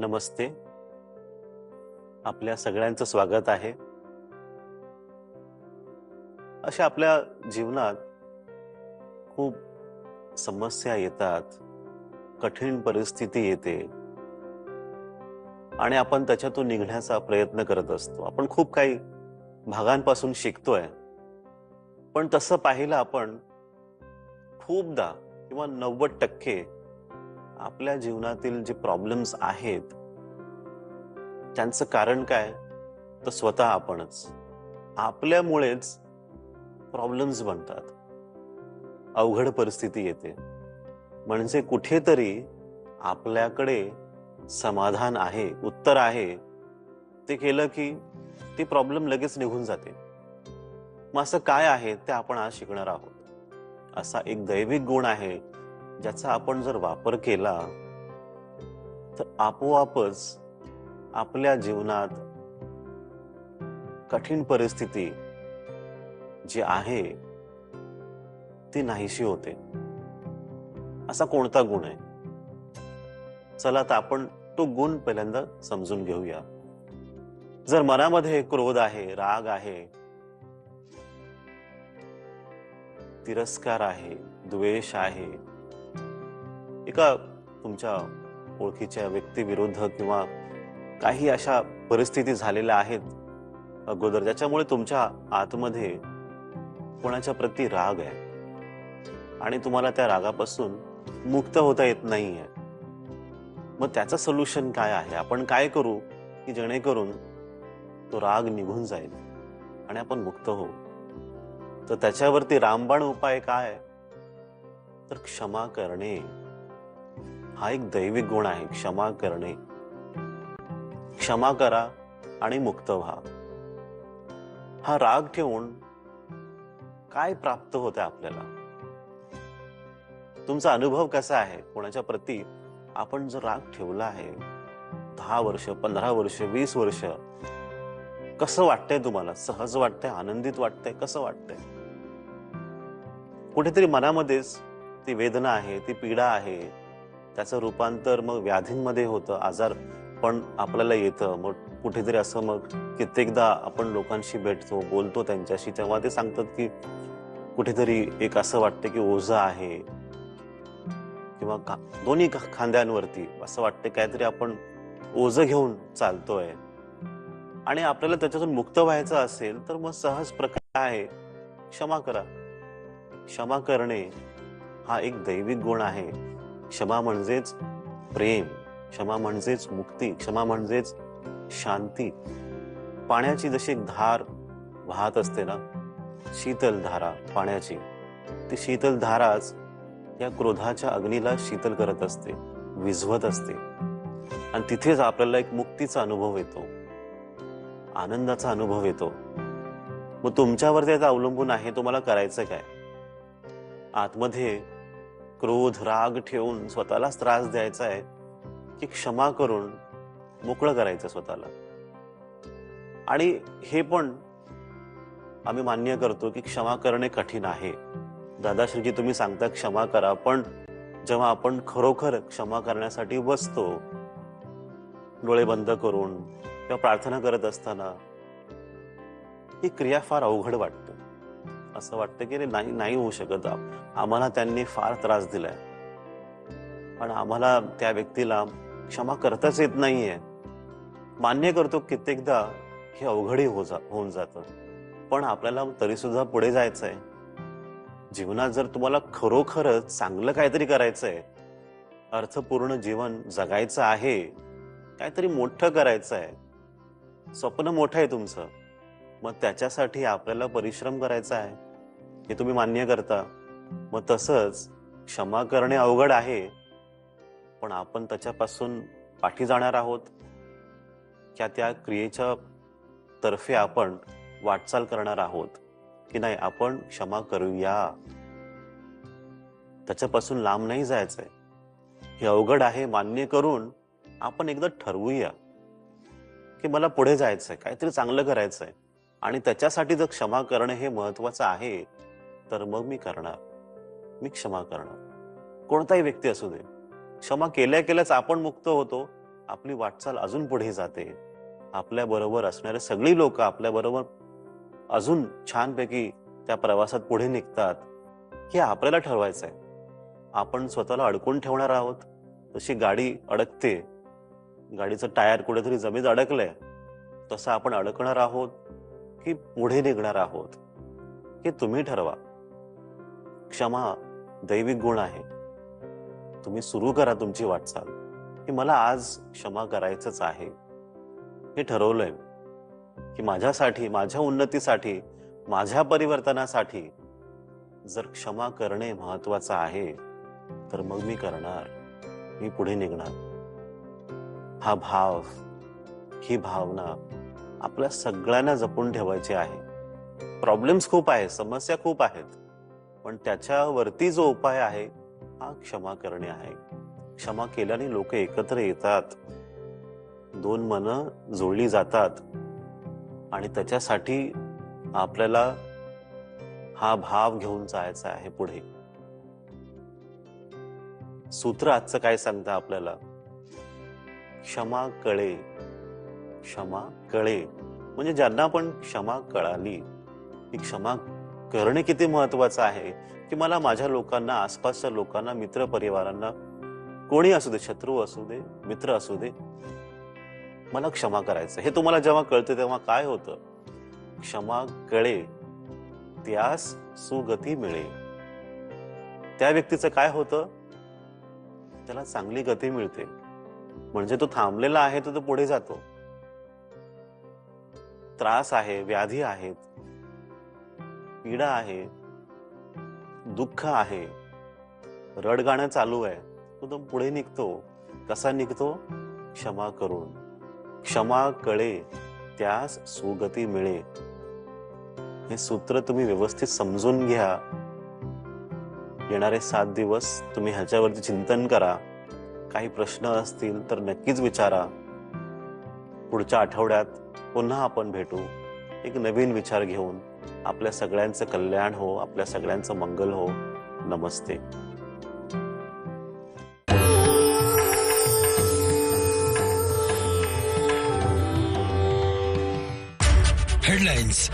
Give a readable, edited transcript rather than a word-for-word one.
नमस्ते. आपल्या सगळ्यांचं स्वागत आहे. अशा आपल्या जीवनात खूप समस्या येतात, कठीण परिस्थिती येते आणि आपण त्याच्यातून निघण्याचा प्रयत्न करत असतो. आपण खूप काही भागांपासून शिकतोय. पण तसं पाहिलं आपण खूपदा किंवा 90% आपल्या जीवनातील जे प्रॉब्लेम्स आहेत त्यांचं कारण काय? तर स्वतः आपणच. आपल्यामुळेच प्रॉब्लेम्स बनतात. अवघड परिस्थिती येते. म्हणजे कुठेतरी आपल्याकडे समाधान आहे, उत्तर आहे. ते केलं की ती प्रॉब्लेम लगेच निघून जाते. मग असं काय आहे ते आपण आज शिकणार आहोत. असा एक दैविक गुण आहे ज्याचा आपण जर वापर केला तर आपोआपच आपल्या जीवनात कठीण परिस्थिती जी आहे ती नाहीशी होते. असा कोणता गुण आहे? चला तर आपण तो गुण पहिल्यांदा समजून घेऊया. जर मनामध्ये क्रोध आहे, राग आहे, तिरस्कार आहे, द्वेष आहे, एका तुमच्या ओळखीच्या व्यक्तीविरुद्ध किंवा काही अशा परिस्थिती झालेल्या आहेत अगोदर ज्याच्यामुळे तुमच्या आतमध्ये कोणाच्या प्रती राग आहे आणि तुम्हाला त्या रागापासून मुक्त होता येत नाहीये. मग त्याचं सोल्युशन काय आहे? आपण काय करू की जेणेकरून तो राग निघून जाईल आणि आपण मुक्त होऊ? तर त्याच्यावरती रामबाण उपाय काय? तर क्षमा करणे हा एक दैविक गुण आहे. क्षमा करणे. क्षमा करा आणि मुक्त व्हा. हा राग ठेवून काय प्राप्त होते आपल्याला? तुमचा अनुभव कसा आहे? कोणाच्या प्रती आपण जर राग ठेवला आहे 10 वर्ष, 15 वर्ष, 20 वर्ष, कसं वाटतंय तुम्हाला? सहज वाटतंय? आनंदित वाटतंय? कसं वाटतंय? कुठेतरी मनामध्येच ती वेदना आहे, ती पीडा आहे. त्याचं रूपांतर मग व्याधींमध्ये होतं, आजार पण आपल्याला येतं. मग कुठेतरी असं मग कित्येकदा आपण लोकांशी भेटतो, बोलतो त्यांच्याशी, तेव्हा ते सांगतात की कुठेतरी एक असं वाटतं की ओझं आहे किंवा दोन्ही खांद्यांवरती असं वाटतं काहीतरी आपण ओझं घेऊन चालतोय. आणि आपल्याला त्याच्यातून मुक्त व्हायचं असेल तर मग सहज प्रकार आहे, क्षमा करा. क्षमा करणे हा एक दैविक गुण आहे. क्षमा म्हणजेच प्रेम, क्षमा म्हणजेच मुक्ती, क्षमा म्हणजेच शांती. पाण्याची जशी एक धार वाहत असते ना, शीतल धारा पाण्याची, ती शीतल धाराच या क्रोधाच्या अग्नीला शीतल करत असते, विझवत असते. आणि तिथेच आपल्याला एक मुक्तीचा अनुभव येतो, आनंदाचा अनुभव येतो. मग तुमच्यावर त्याचं अवलंबून आहे, तुम्हाला करायचं काय? आतमध्ये क्रोध, राग ठेवून स्वतःलाच त्रास द्यायचा आहे की क्षमा करून मोकळं करायचं स्वतःला? आणि हे पण आम्ही मान्य करतो की क्षमा करणे कठीण आहे. दादाश्रीजी तुम्ही सांगता क्षमा करा, पण जेव्हा आपण खरोखर क्षमा करण्यासाठी बसतो, डोळे बंद करून किंवा प्रार्थना करत असताना ही क्रिया फार अवघड वाटते. असं वाटतं की नाही नाही होऊ शकत. आम्हाला त्यांनी फार त्रास दिलाय पण आम्हाला त्या व्यक्तीला क्षमा करताच येत नाहीये. मान्य करतो कित्येकदा हे अवघडही होऊन जातं, पण आपल्याला तरी सुद्धा पुढे जायचंय. जीवनात जर तुम्हाला खरोखरच चांगलं काहीतरी करायचंय, अर्थपूर्ण जीवन जगायचं आहे, काहीतरी मोठं करायचं आहे, स्वप्न मोठं आहे तुमचं, मग त्याच्यासाठी आपल्याला परिश्रम करायचा आहे, हे तुम्ही मान्य करता. मग तसंच क्षमा करणे अवघड आहे, पण आपण त्याच्यापासून पाठी जाणार आहोत की त्या क्रियेच्या तर्फे आपण वाटचाल करणार आहोत की नाही आपण क्षमा करूया, त्याच्यापासून लांब नाही जायचंय. हे अवघड आहे मान्य करून आपण एकदा ठरवूया की मला पुढे जायचंय, काहीतरी चांगलं करायचंय आणि त्याच्यासाठी जर क्षमा करणं हे महत्वाचं आहे तर मग मी करणार, मी क्षमा करणार. कोणताही व्यक्ती असू दे, क्षमा केल्याच आपण मुक्त होतो आपली वाटचाल अजून पुढे जाते. आपल्या बरोबर असणारे सगळी लोक आपल्या बरोबर अजून छानपैकी त्या प्रवासात पुढे निघतात, हे आपल्याला ठरवायचं आहे. आपण स्वतःला अडकून ठेवणार आहोत, तशी गाडी अडकते, गाडीचं टायर कुठेतरी जमीन अडकलंय, तसं आपण अडकणार आहोत की पुढे निघणार आहोत, हे तुम्ही ठरवा. क्षमा दैविक गुण आहे. तुम्ही सुरू करा तुमची वाटचाल की मला आज क्षमा करायचंच आहे. हे ठरवलंय की माझ्यासाठी, माझ्या उन्नतीसाठी, माझ्या परिवर्तनासाठी जर क्षमा करणे महत्वाचं आहे, तर मग मी करणार, मी पुढे निघणार. हा भाव, ही भावना आपल्या सगळ्यांना जपून ठेवायची आहे. प्रॉब्लेम्स खूप आहेत, समस्या खूप आहेत, पण त्याच्यावरती जो उपाय आहे हा क्षमा करणे आहे. क्षमा केल्याने लोक एकत्र येतात, दोन मनं जोडली जातात आणि त्याच्यासाठी आपल्याला हा भाव घेऊन जायचा आहे पुढे. सूत्र आजचं काय सांगतं आपल्याला? क्षमा कळे, क्षमा कळे. म्हणजे ज्यांना पण क्षमा कळाली, ही क्षमा करणे किती महत्वाचं आहे की मला माझ्या लोकांना, आसपासच्या लोकांना, मित्र परिवारांना, कोणी असू दे, शत्रू असू दे, मित्र असू दे, मला क्षमा करायचं. हे तुम्हाला जेव्हा कळतं तेव्हा काय होतं? क्षमा कळे त्यास सुगती मिळे. त्या व्यक्तीचं काय होतं? त्याला चांगली गती मिळते. म्हणजे तो थांबलेला आहे तो पुढे जातो. त्रास आहे, व्याधी आहेत, पीडा आहे, दुःख आहे, रडगाणं चालू आहे, तो पुढे निघतो. कसा निघतो? क्षमा करून. क्षमा कळे त्यास सुगती मिळे. हे सूत्र तुम्ही व्यवस्थित समजून घ्या. येणारे 7 दिवस तुम्ही ह्याच्यावरती चिंतन करा. काही प्रश्न असतील तर नक्कीच विचारा. पुढच्या आठवड्यात पुन्हा आपण भेटू एक नवीन विचार घेऊन. आपल्या सगळ्यांचं कल्याण हो, आपल्या सगळ्यांचं मंगल हो. नमस्ते. हेडलाइन्स